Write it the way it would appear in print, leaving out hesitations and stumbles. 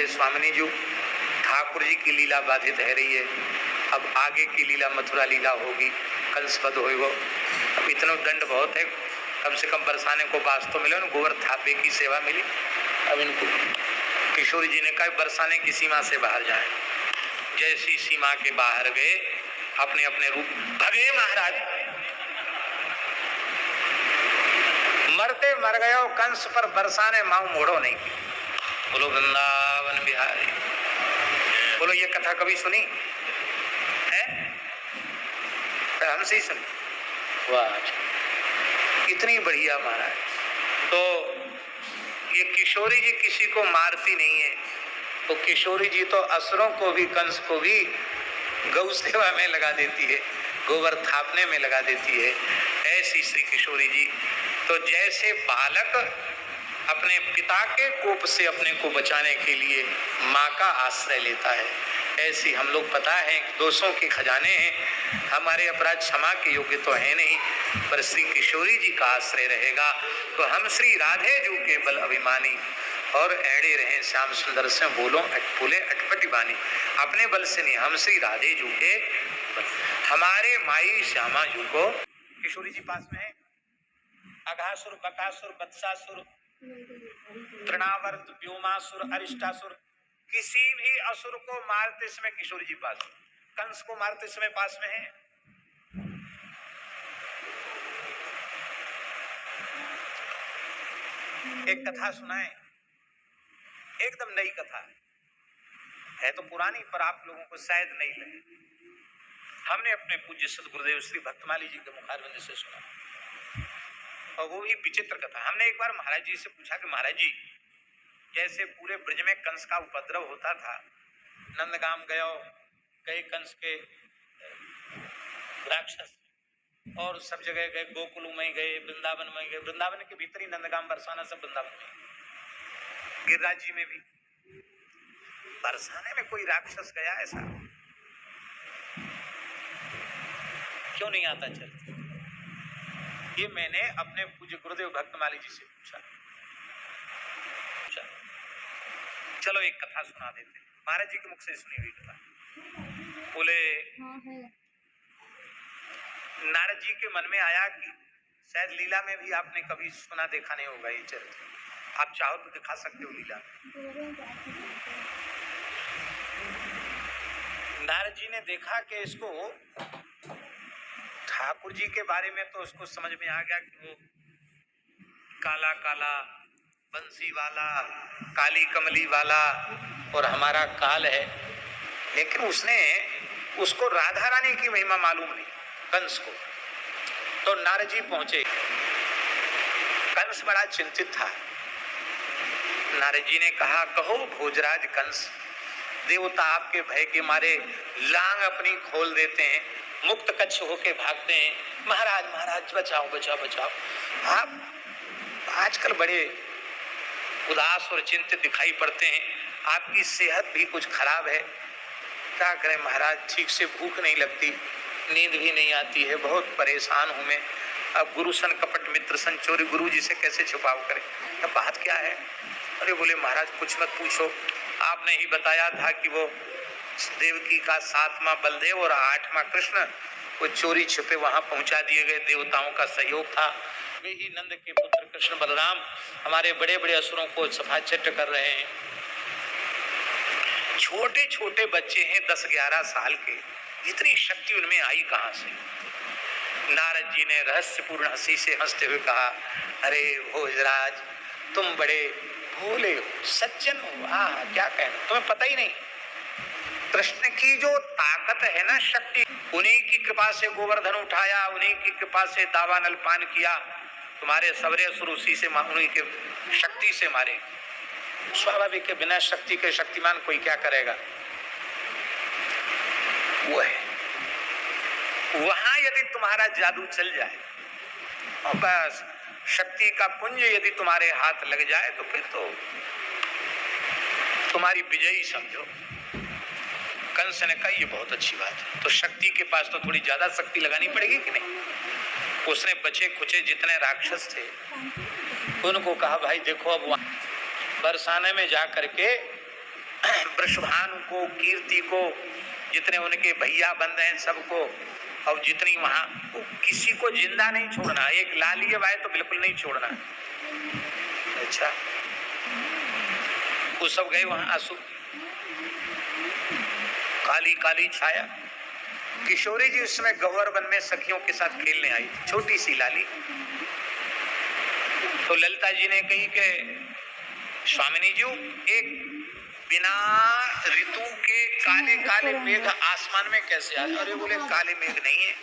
बोले स्वामिनी जी ठाकुर जी की लीला बाधित है रही है, अब आगे की लीला मथुरा लीला होगी, कंस वध होगा। अब इतना दंड बहुत है, कम से कम बरसाने को बास तो मिले, गोबर थापे की सेवा मिली। अब इनको किशोरी जी ने कहा बरसाने की सीमा से बाहर जाए। जैसी सीमा के बाहर गए अपने अपने रूप भगे महाराज, मरते मर गए कंस पर बरसाने माऊ मोड़ो नहीं। बोलो वृंदावन बिहारी, बोलो ये कथा कभी सुनी है? हमसे ही सुनी। वाह, इतनी बढ़िया महाराज। तो ये किशोरी जी किसी को मारती नहीं है, तो किशोरी जी तो असुरों को भी, कंस को भी गौ सेवा में लगा देती है, गोबर थापने में लगा देती है। ऐसी श्री किशोरी जी तो जैसे बालक अपने पिता के कोप से अपने को बचाने के लिए माँ का आश्रय लेता है, ऐसी हम लोग पता है दोषों के खजाने हैं, हमारे अपराध क्षमा के योग्य तो है नहीं, पर श्री किशोरी जी का आश्रय रहेगा तो हम श्री राधे जू के बल अभिमानी और एड़े रहे श्याम सुंदर से बोलो बोले अटपटी बानी। अपने बल से नहीं, हम श्री राधे जू के हमारे माई श्यामा जू को। किशोरी जी पास में है, अघासुर बकासुर बत्सासुर तृणावर्त व्योमासुर अरिष्टासुर, किसी भी असुर को मारते समय किशोरी जी पास, कंस को मारते समय पास में है। एक कथा सुनाए, एकदम नई कथा है तो पुरानी पर आप लोगों को शायद नहीं लगे। हमने अपने पूज्य सद्गुरुदेव श्री भक्तमाली जी के मुखारविंद से सुना, और वो भी विचित्र कथा। हमने एक बार महाराज जी से पूछा कि महाराज जी जैसे पूरे ब्रज में कंस का उपद्रव होता था, नंदगाम गए कंस के राक्षस, और सब जगह गए, गोकुल में गए, वृंदावन में गए, वृंदावन के भीतर ही नंदगाम बरसाना सब वृंदावन में, गिरिराज जी में भी। बरसाने में कोई राक्षस गया ऐसा क्यों नहीं आता चलते? ये मैंने अपने पूज्य गुरुदेव भक्तमाली जी से पूछा। चलो एक कथा सुना देते, महाराज जी के मुख से सुनी हुई कथा। बोले नारद जी के मन में आया कि शायद लीला में भी आपने कभी सुना देखा नहीं होगा ये चरित्र, आप चाहो तो दिखा सकते हो लीला में। नारद जी ने देखा कि इसको ठाकुर जी के बारे में तो उसको समझ में आ गया कि वो काला काला बंसी वाला, काली कमली वाला और हमारा काल है, लेकिन उसको राधा रानी की महिमा मालूम नहीं कंस को। तो नारद जी पहुंचे, कंस बड़ा चिंतित था। नारद जी ने कहा कहो भोजराज कंस, देवता आपके भय के मारे लांग अपनी खोल देते हैं, मुक्त कच्छ होके भागते हैं, महाराज महाराज बचाओ बचाओ बचाओ। आप आजकल बड़े उदास और चिंतित दिखाई पड़ते हैं, आपकी सेहत भी कुछ खराब है, क्या करें महाराज, ठीक से भूख नहीं लगती, नींद भी नहीं आती है, बहुत परेशान हूं मैं। अब गुरु सन कपट मित्र सन चोरी, गुरु जी से कैसे छुपाव करें, अब बात क्या है? अरे बोले महाराज कुछ मत पूछो, आपने ही बताया था कि वो देवकी का 7वां बलदेव और 8वां कृष्ण वो चोरी छुपे वहां पहुंचा दिए गए, देवताओं का सहयोग था। वे ही नंद के पुत्र कृष्ण बलराम हमारे बड़े बड़े असुरों को सफाचट कर रहे हैं। छोटे छोटे बच्चे हैं 10-11 साल के, इतनी शक्ति उनमें आई कहां से? नारद जी ने रहस्यपूर्ण हंसी से हंसते हुए कहा, अरे भोजराज तुम बड़े भोले हो, सज्जन हो, हाँ क्या कहना, तुम्हें पता ही नहीं। कृष्ण की जो ताकत है ना, शक्ति, उन्हीं की कृपा से गोवर्धन उठाया, उन्हीं की कृपा से दावानल पान किया, तुम्हारे सबरे असुर उसी से, उन्हीं के शक्ति से मारे। स्वाभाविक के बिना शक्ति के शक्तिमान कोई क्या करेगा? वो है, वहां यदि तुम्हारा जादू चल जाए और बस शक्ति का पुंज यदि तुम्हारे हाथ लग जाए तो फिर तो तुम्हारी विजयी समझो। कंस ने कहा ये बहुत अच्छी बात है, तो शक्ति के पास तो थोड़ी ज्यादा शक्ति लगानी पड़ेगी कि नहीं? उसने बचे खुचे जितने राक्षस थे उनको कहा भाई देखो अब वहां बरसाने में जा करके वृषभानु को, कीर्ति को, जितने उनके भैया बंद हैं सबको, और जितनी वहां, किसी को जिंदा नहीं छोड़ना। एक लालिए भाई तो बिल्कुल नहीं छोड़ना। अच्छा, वो सब गए वहां। असुर, काली काली छाया। किशोरी जी उस समय गौहर वन में सखियों के साथ खेलने आई, छोटी सी लाली। तो ललिता जी ने कही कि स्वामिनी जी, एक बिना ऋतु के काले काले मेघ आसमान में कैसे आ? अरे बोले काले मेघ नहीं है,